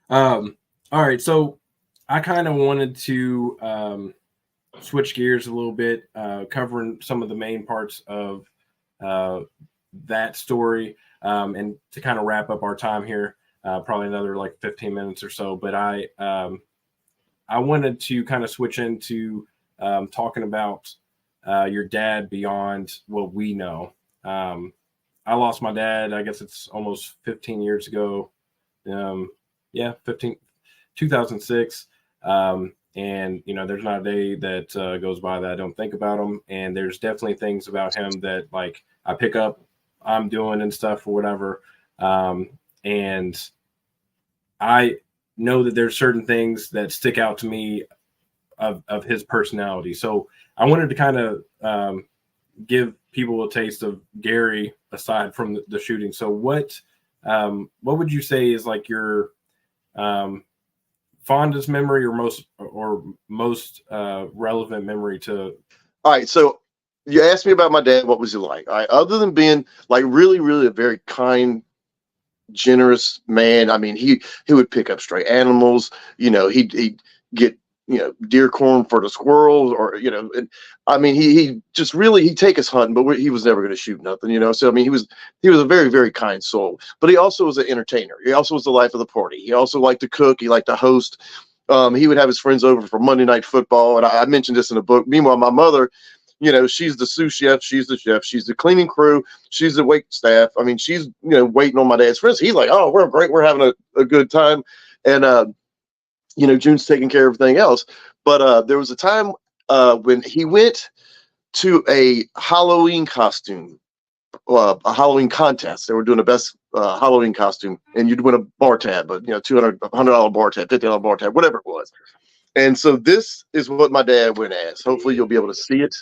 All right, so I kind of wanted to switch gears a little bit, covering some of the main parts of that story, and to kind of wrap up our time here, probably another like 15 minutes or so. But I wanted to kind of switch into talking about your dad beyond what we know. I lost my dad, I guess it's almost 15 years ago. 2006. And, there's not a day that goes by that I don't think about him. And there's definitely things about him that like I pick up, I'm doing and stuff or whatever. And I know that there's certain things that stick out to me of his personality. So I wanted to kind of give people a taste of Gary aside from the shooting. So what would you say is like your fondest memory or most relevant memory to? All right, so you asked me about my dad. What was he like? All right, other than being like really, really a very kind, generous man. I mean, he would pick up stray animals. He'd get deer corn for the squirrels, or and, I mean, he just really, he'd take us hunting, but he was never going to shoot nothing. So I mean, he was a very, very kind soul, but he also was an entertainer. He also was the life of the party. He also liked to cook. He liked to host. He would have his friends over for Monday Night Football, and I mentioned this in the book. Meanwhile, my mother, she's the sous chef, she's the chef, she's the cleaning crew, she's the wait staff. I mean, she's waiting on my dad's friends. He's like, oh, we're great, we're having a good time, and June's taking care of everything else. But there was a time when he went to a Halloween costume, a Halloween contest. They were doing the best Halloween costume, and you'd win a bar tab, but $200, $100 bar tab, $50 bar tab, whatever it was. And so this is what my dad went as. Hopefully you'll be able to see it.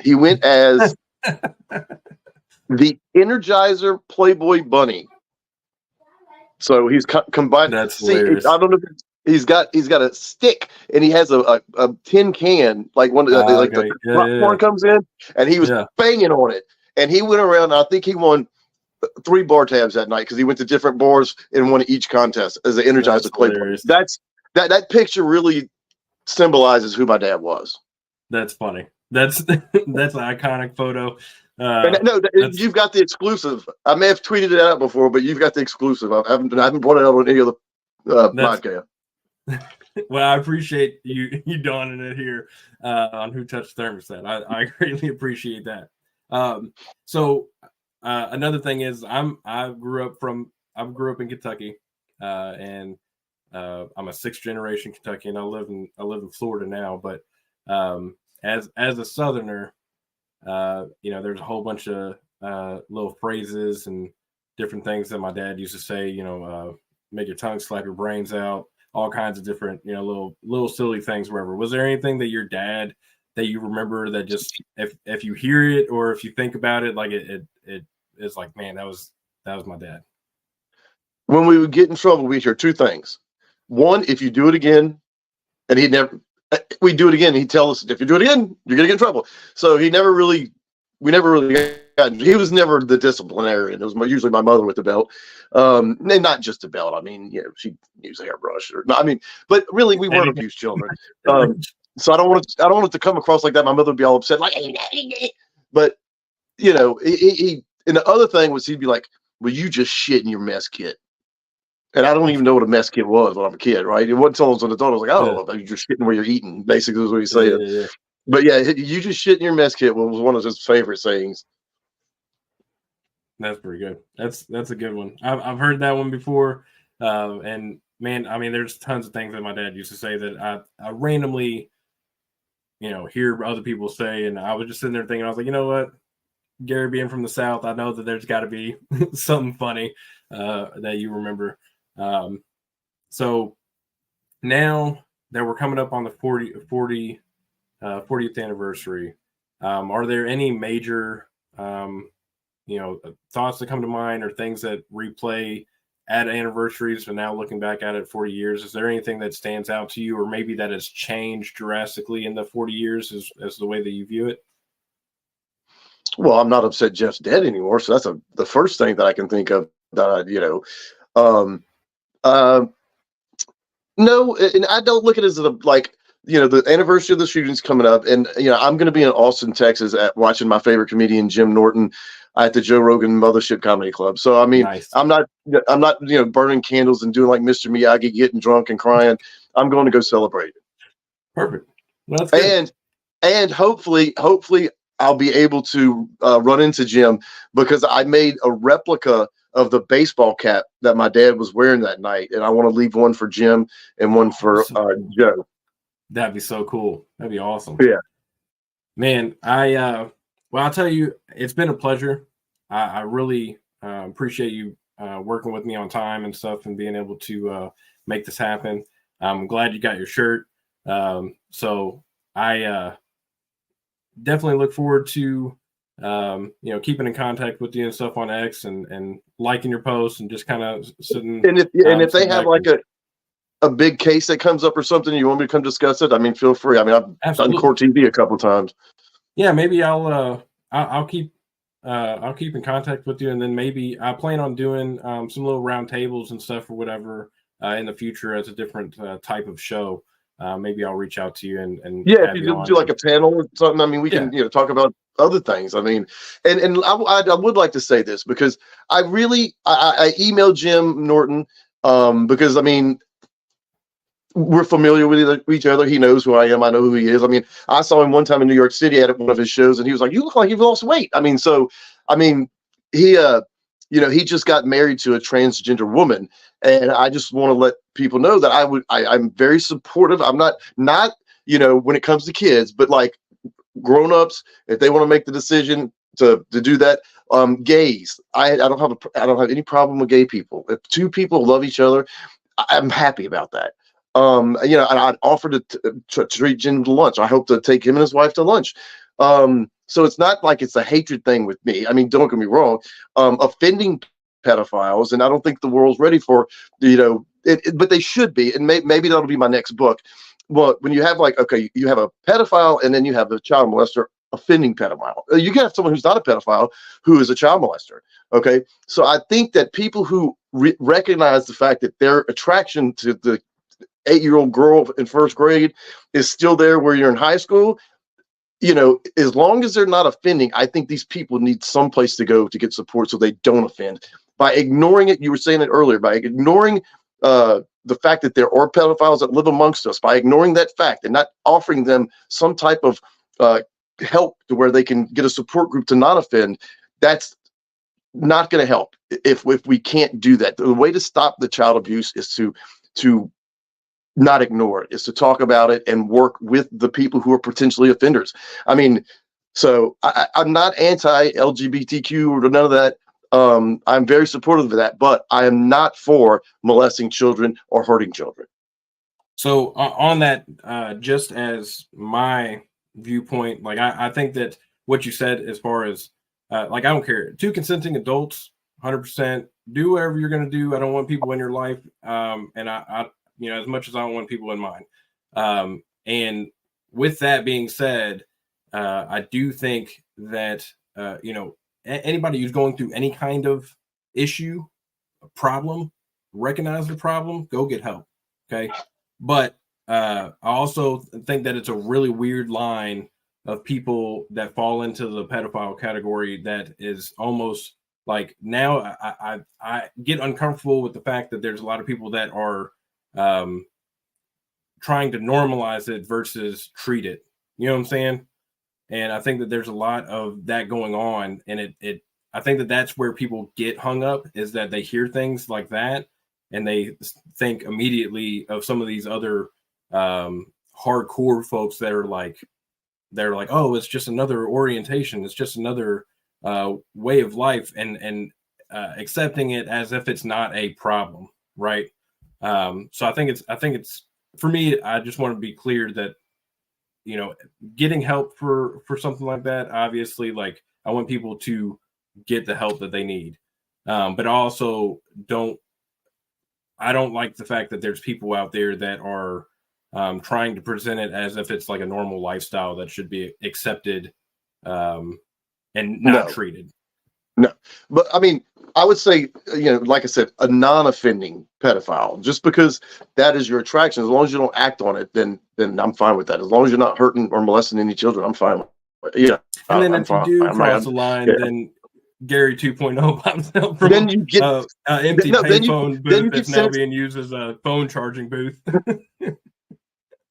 He went as the Energizer Playboy Bunny. So he's combined. That's hilarious. I don't know if he's got a stick, and he has a tin can, like one like the popcorn comes in, and he was banging on it. And he went around. I think he won 3 bar tabs that night because he went to different bars and won each contest as an Energizer Playboy. That picture really symbolizes who my dad was. That's funny. That's an iconic photo. You've got the exclusive. I may have tweeted it out before, but you've got the exclusive. I haven't brought it out on any other podcast. Well, I appreciate you donning it here on Who Touched Thermostat. I greatly appreciate that. So another thing is I grew up in Kentucky, and I'm a 6th generation Kentuckian. I live in Florida now, but as a Southerner, there's a whole bunch of little phrases and different things that my dad used to say. Make your tongue slap your brains out. All kinds of different, little silly things, wherever. Was there anything that your dad that you remember that just if you hear it or if you think about it, like it is like, man, that was my dad? When we would get in trouble, we'd hear 2 things. One, if you do it again, and we do it again. He'd tell us, if you do it again, you're gonna get in trouble. So we never really got. He was never the disciplinarian. It was usually my mother with the belt, and not just the belt. I mean, she used a hairbrush but really we weren't abused children. So I don't want it to come across like that. My mother would be all upset, like, but he and the other thing was he'd be like, "Well, you just shit in your mess kit." And I don't even know what a mess kit was when I'm a kid, right? It wasn't until I was an adult. I was like, "Oh, you're just shitting where you're eating." Basically, is what he said. Yeah. But you just shit in your mess kit was one of his favorite sayings. That's pretty good. That's a good one. I've heard that one before, and man, I mean, there's tons of things that my dad used to say that I randomly, hear other people say, and I was just sitting there thinking, I was like, you know what, Gary, being from the South, I know that there's got to be something funny that you remember. So now that we're coming up on the 40th anniversary, are there any major thoughts that come to mind or things that replay at anniversaries, but now looking back at it 40 years, is there anything that stands out to you, or maybe that has changed drastically in the 40 years as the way that you view it? Well, I'm not upset Jeff's dead anymore, so that's the first thing that I can think of that no, and I don't look at it as the anniversary of the shooting's coming up, and I'm going to be in Austin, Texas, at watching my favorite comedian Jim Norton at the Joe Rogan Mothership Comedy Club. So I mean, nice. I'm not burning candles and doing like Mr. Miyagi, getting drunk and crying. I'm going to go celebrate it. Perfect. Well, that's good. And hopefully I'll be able to run into Jim, because I made a replica of the baseball cap that my dad was wearing that night, and I want to leave one for Jim and one for Joe. That'd be so cool. That'd be awesome. Yeah, man. I'll tell you, it's been a pleasure. I really appreciate you working with me on time and stuff, and being able to make this happen. I'm glad you got your shirt. So I definitely look forward to keeping in contact with you and stuff on X, and liking your posts and just kind of sitting. And if they have like a big case that comes up or something, you want me to come discuss it, I mean, feel free. I mean, I've done Court TV a couple of times. Yeah, maybe I'll keep in contact with you, and then maybe I plan on doing some little round tables and stuff or whatever in the future as a different type of show. maybe I'll reach out to you and Yeah, if have you you on. do like a panel or something, I mean, we Yeah. can, talk about other things. I mean, and I would like to say this because I emailed Jim Norton because I mean, we're familiar with each other. He knows who I am. I know who he is. I mean, I saw him one time in New York City at one of his shows, and he was like, "You look like you've lost weight." I mean, he, he just got married to a transgender woman, and I just want to let people know that I'm very supportive. I'm not, when it comes to kids, but like grown-ups, if they want to make the decision to do that, gays, I don't have any problem with gay people. If two people love each other, I'm happy about that. And I'd offered to treat Jim to lunch. I hope to take him and his wife to lunch. So it's not like it's a hatred thing with me. I mean, don't get me wrong. Offending pedophiles, and I don't think the world's ready for, but they should be. And maybe that'll be my next book. Well, when you have you have a pedophile and then you have a child molester offending pedophile. You can have someone who's not a pedophile who is a child molester. Okay. So I think that people who recognize the fact that their attraction to the 8-year-old girl in first grade is still there where you're in high school, as long as they're not offending, I think these people need some place to go to get support so they don't offend. By ignoring it, you were saying it earlier, by ignoring the fact that there are pedophiles that live amongst us, by ignoring that fact and not offering them some type of help to where they can get a support group to not offend, that's not going to help if we can't do that. The way to stop the child abuse is to not ignore it, is to talk about it and work with the people who are potentially offenders. I mean, so I'm not anti-LGBTQ or none of that. I'm very supportive of that, but I am not for molesting children or hurting children. So on that, just as my viewpoint, like I think that what you said as far as I don't care, two consenting adults, 100%, do whatever you're going to do. I don't want people in your life. And I as much as I don't want people in mine. And with that being said, I do think that, anybody who's going through any kind of issue, a problem, recognize the problem, go get help. Okay. But I also think that it's a really weird line of people that fall into the pedophile category that is almost like, now I get uncomfortable with the fact that there's a lot of people that are trying to normalize it versus treat it. You know what I'm saying? And I think that there's a lot of that going on. And I think that that's where people get hung up, is that they hear things like that and they think immediately of some of these other hardcore folks that are like, oh, it's just another orientation. It's just another way of life, and accepting it as if it's not a problem. Right. So I think it's for me, I just want to be clear that, getting help for something like that, obviously, like, I want people to get the help that they need. But also I don't like the fact that there's people out there that are trying to present it as if it's like a normal lifestyle that should be accepted and not treated. No, but I mean, I would say, like I said, a non-offending pedophile, just because that is your attraction. As long as you don't act on it, then I'm fine with that. As long as you're not hurting or molesting any children, I'm fine with it. Yeah. And then if you do cross the line, then Gary 2.0 pops up from then you get empty payphone booth that's now being used as a phone charging booth.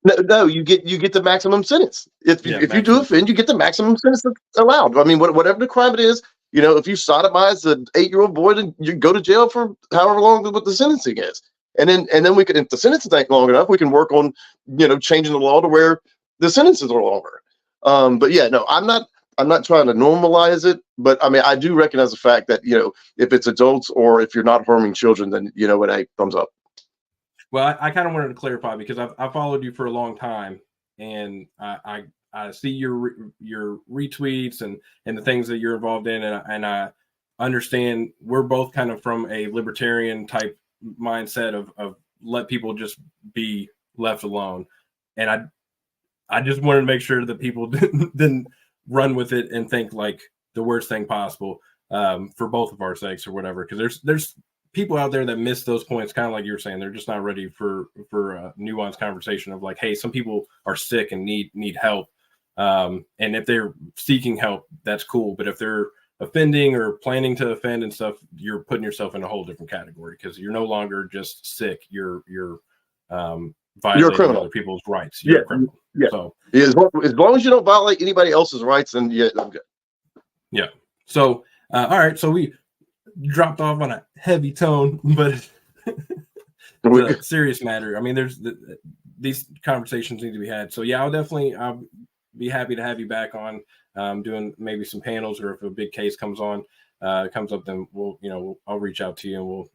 No, you get the maximum sentence. If you do offend, you get the maximum sentence that's allowed. I mean, whatever the crime it is, if you sodomize an 8-year-old boy, then you go to jail for however long what the sentencing is. And then we can, if the sentence ain't long enough, we can work on, changing the law to where the sentences are longer. But yeah, no, I'm not trying to normalize it, but I mean, I do recognize the fact that, if it's adults or if you're not harming children, then, hey, thumbs up. Well, I kind of wanted to clarify because I followed you for a long time, and I see your retweets and the things that you're involved in, and I understand we're both kind of from a libertarian type mindset of let people just be left alone, and I just wanted to make sure that people didn't run with it and think like the worst thing possible for both of our sakes or whatever, because there's people out there that miss those points, kind of like you were saying, they're just not ready for a nuanced conversation of like, hey, some people are sick and need help. And if they're seeking help, that's cool. But if they're offending or planning to offend and stuff, you're putting yourself in a whole different category, because you're no longer just sick. You're violating other people's rights. You're a criminal. Yeah. So as long as you don't violate anybody else's rights, then yeah, I'm good. Yeah. So all right. So we dropped off on a heavy tone, but it's a serious matter. I mean, these conversations need to be had. So yeah, I'll be happy to have you back on, doing maybe some panels, or if a big case comes up, then I'll reach out to you and we'll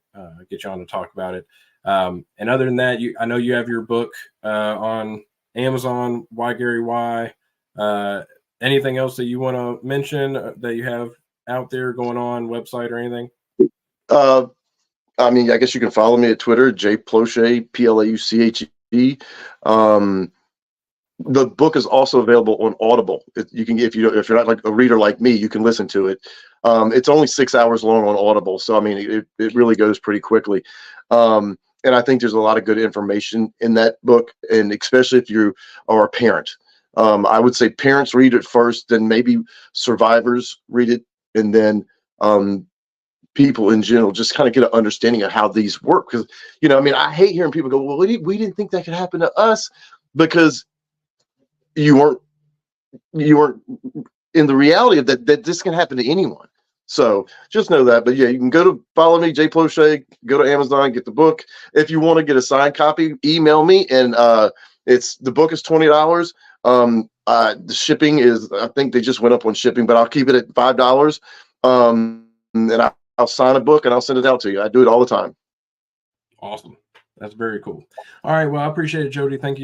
get you on to talk about it. And other than that, I know you have your book on Amazon, Why Gary Why. Anything else that you want to mention that you have out there going on, website or anything? I mean, I guess you can follow me at Twitter, J Plauche, Plauche. The book is also available on Audible. You can, if you're not like a reader like me, you can listen to it. It's only 6 hours long on Audible, so I mean, it really goes pretty quickly. And I think there's a lot of good information in that book, and especially if you are a parent. I would say parents read it first, then maybe survivors read it, and then people in general just kind of get an understanding of how these work. Because, I mean, I hate hearing people go, well, we didn't think that could happen to us, because you weren't in the reality of that this can happen to anyone. So just know that. But yeah, you can follow me, J Plauche, go to Amazon, get the book. If you want to get a signed copy, email me, and the book is $20. The shipping is, I think they just went up on shipping, but I'll keep it at $5. And I'll sign a book and I'll send it out to you. I do it all the time. Awesome. That's very cool. All right. Well, I appreciate it, Jody. Thank you.